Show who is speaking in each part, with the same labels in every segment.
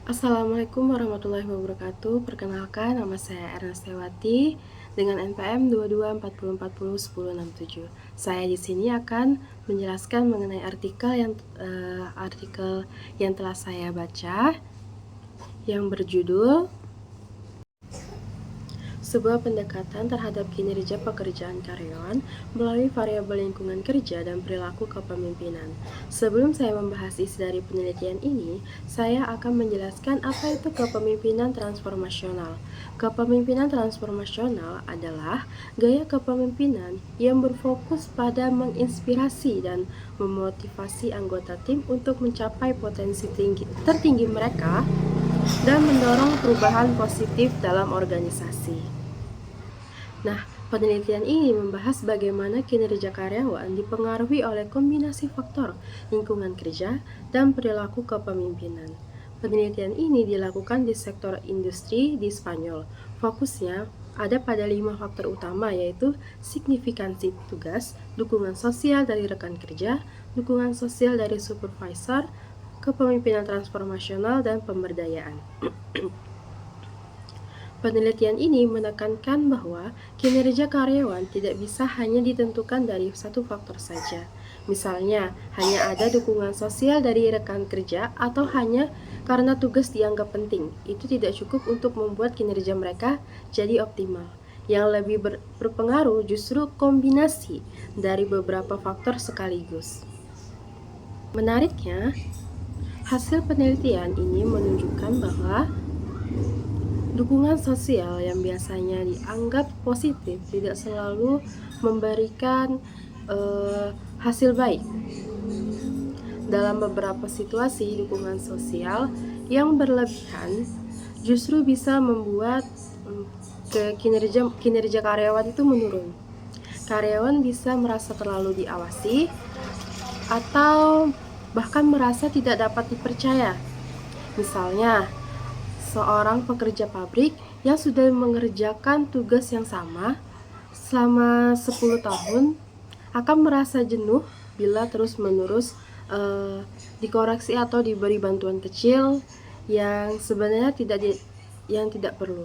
Speaker 1: Assalamualaikum warahmatullahi wabarakatuh. Perkenalkan, nama saya Ernestewati dengan NPM 2240401067. Saya di sini akan menjelaskan mengenai artikel yang telah saya baca yang berjudul sebuah pendekatan terhadap kinerja pekerjaan karyawan melalui variabel lingkungan kerja dan perilaku kepemimpinan. Sebelum saya membahas isi dari penelitian ini, saya akan menjelaskan apa itu kepemimpinan transformasional. Kepemimpinan transformasional adalah gaya kepemimpinan yang berfokus pada menginspirasi dan memotivasi anggota tim untuk mencapai potensi tertinggi mereka dan mendorong perubahan positif dalam organisasi. Nah, penelitian ini membahas bagaimana kinerja karyawan dipengaruhi oleh kombinasi faktor lingkungan kerja dan perilaku kepemimpinan. Penelitian ini dilakukan di sektor industri di Spanyol. Fokusnya ada pada 5 faktor utama, yaitu signifikansi tugas, dukungan sosial dari rekan kerja, dukungan sosial dari supervisor, kepemimpinan transformasional, dan pemberdayaan. Penelitian ini menekankan bahwa kinerja karyawan tidak bisa hanya ditentukan dari satu faktor saja. Misalnya, hanya ada dukungan sosial dari rekan kerja atau hanya karena tugas dianggap penting. Itu tidak cukup untuk membuat kinerja mereka jadi optimal. Yang lebih berpengaruh justru kombinasi dari beberapa faktor sekaligus. Menariknya, hasil penelitian ini menunjukkan bahwa dukungan sosial yang biasanya dianggap positif tidak selalu memberikan hasil baik. Dalam beberapa situasi, dukungan sosial yang berlebihan justru bisa membuat kinerja karyawan itu menurun. Karyawan bisa merasa terlalu diawasi atau bahkan merasa tidak dapat dipercaya. Misalnya, seorang pekerja pabrik yang sudah mengerjakan tugas yang sama selama 10 tahun akan merasa jenuh bila terus-menerus dikoreksi atau diberi bantuan kecil yang sebenarnya tidak perlu.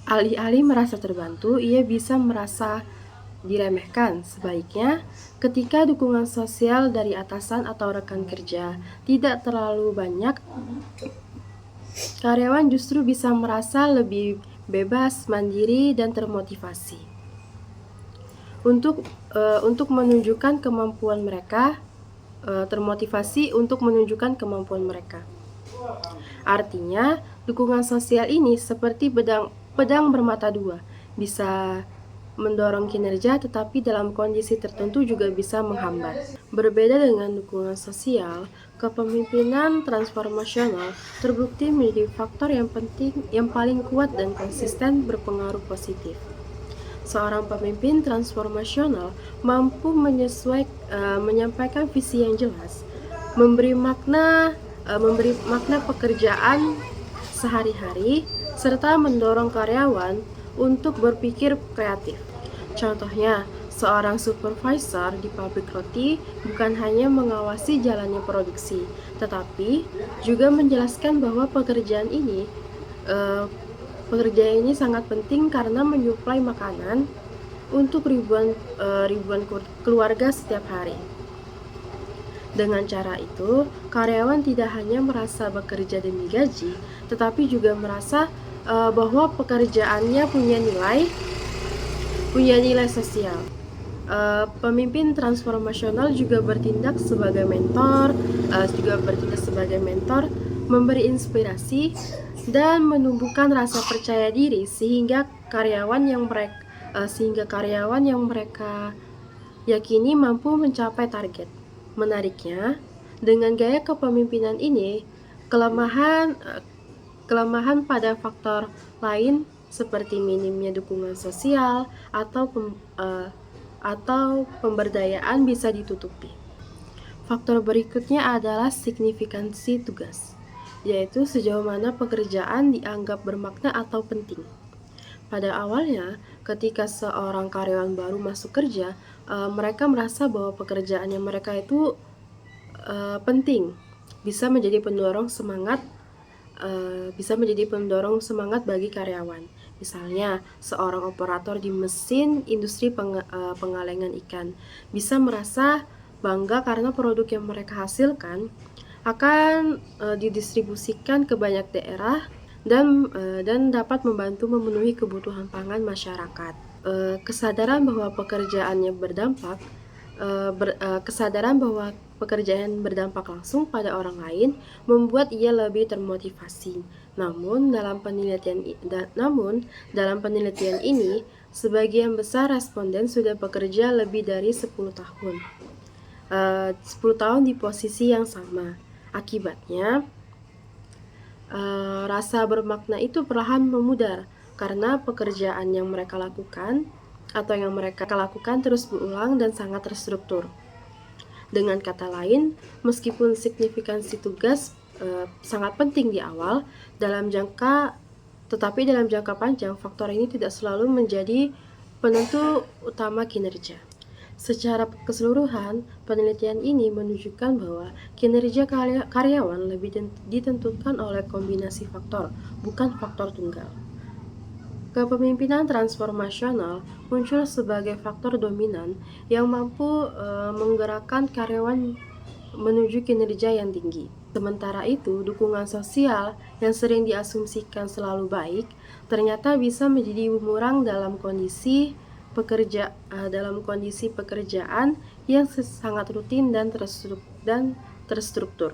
Speaker 1: Alih-alih merasa terbantu, ia bisa merasa diremehkan. Sebaliknya, ketika dukungan sosial dari atasan atau rekan kerja tidak terlalu banyak, karyawan justru bisa merasa lebih bebas, mandiri, dan termotivasi untuk menunjukkan kemampuan mereka. Artinya, dukungan sosial ini seperti pedang bermata dua, bisa mendorong kinerja, tetapi dalam kondisi tertentu juga bisa menghambat. Berbeda dengan dukungan sosial, kepemimpinan transformasional terbukti menjadi faktor yang paling kuat dan konsisten berpengaruh positif. Seorang pemimpin transformasional mampu menyampaikan visi yang jelas, memberi makna pekerjaan sehari-hari, serta mendorong karyawan untuk berpikir kreatif. Contohnya, seorang supervisor di pabrik roti bukan hanya mengawasi jalannya produksi, tetapi juga menjelaskan bahwa pekerjaan ini sangat penting karena menyuplai makanan untuk ribuan keluarga setiap hari. Dengan cara itu, karyawan tidak hanya merasa bekerja demi gaji, tetapi juga merasa bahwa pekerjaannya punya nilai sosial. Pemimpin transformasional juga bertindak sebagai mentor, memberi inspirasi dan menumbuhkan rasa percaya diri sehingga karyawan yang mereka yakini mampu mencapai target. Menariknya, dengan gaya kepemimpinan ini, kelemahan pada faktor lain seperti minimnya dukungan sosial atau pemberdayaan bisa ditutupi. Faktor berikutnya adalah signifikansi tugas, yaitu sejauh mana pekerjaan dianggap bermakna atau penting. Pada awalnya, ketika seorang karyawan baru masuk kerja, mereka merasa bahwa pekerjaan yang mereka itu penting, bisa menjadi pendorong semangat bisa menjadi pendorong semangat bagi karyawan. Misalnya, seorang operator di mesin industri pengalengan ikan bisa merasa bangga karena produk yang mereka hasilkan akan didistribusikan ke banyak daerah dan dapat membantu memenuhi kebutuhan pangan masyarakat. Kesadaran bahwa pekerjaannya berdampak Kesadaran bahwa pekerjaan berdampak langsung pada orang lain membuat ia lebih termotivasi. Namun, dalam penelitian ini, sebagian besar responden sudah bekerja lebih dari 10 tahun. 10 tahun di posisi yang sama. Akibatnya, rasa bermakna itu perlahan memudar karena pekerjaan yang mereka lakukan terus berulang dan sangat terstruktur. Dengan kata lain, meskipun signifikansi tugas sangat penting di awal, tetapi dalam jangka panjang faktor ini tidak selalu menjadi penentu utama kinerja. Secara keseluruhan, penelitian ini menunjukkan bahwa kinerja karyawan lebih ditentukan oleh kombinasi faktor, bukan faktor tunggal. Kepemimpinan transformasional muncul sebagai faktor dominan yang mampu menggerakkan karyawan menuju kinerja yang tinggi. Sementara itu, dukungan sosial yang sering diasumsikan selalu baik ternyata bisa menjadi bumerang dalam kondisi pekerjaan yang sangat rutin dan terstruktur.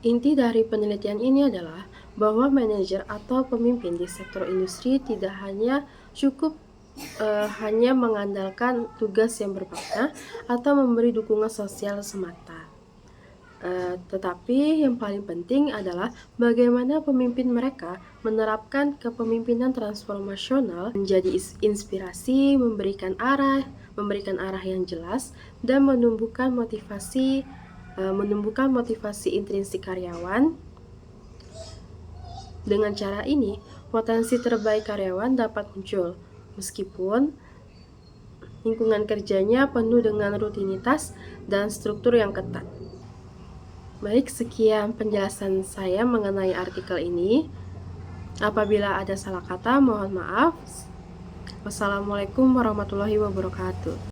Speaker 1: Inti dari penelitian ini adalah bahwa manajer atau pemimpin di sektor industri tidak hanya mengandalkan tugas yang bermakna atau memberi dukungan sosial semata. Tetapi yang paling penting adalah bagaimana pemimpin mereka menerapkan kepemimpinan transformasional menjadi inspirasi, memberikan arah yang jelas, dan menumbuhkan motivasi intrinsik karyawan. Dengan cara ini, potensi terbaik karyawan dapat muncul, meskipun lingkungan kerjanya penuh dengan rutinitas dan struktur yang ketat. Baik, sekian penjelasan saya mengenai artikel ini. Apabila ada salah kata, mohon maaf. Wassalamualaikum warahmatullahi wabarakatuh.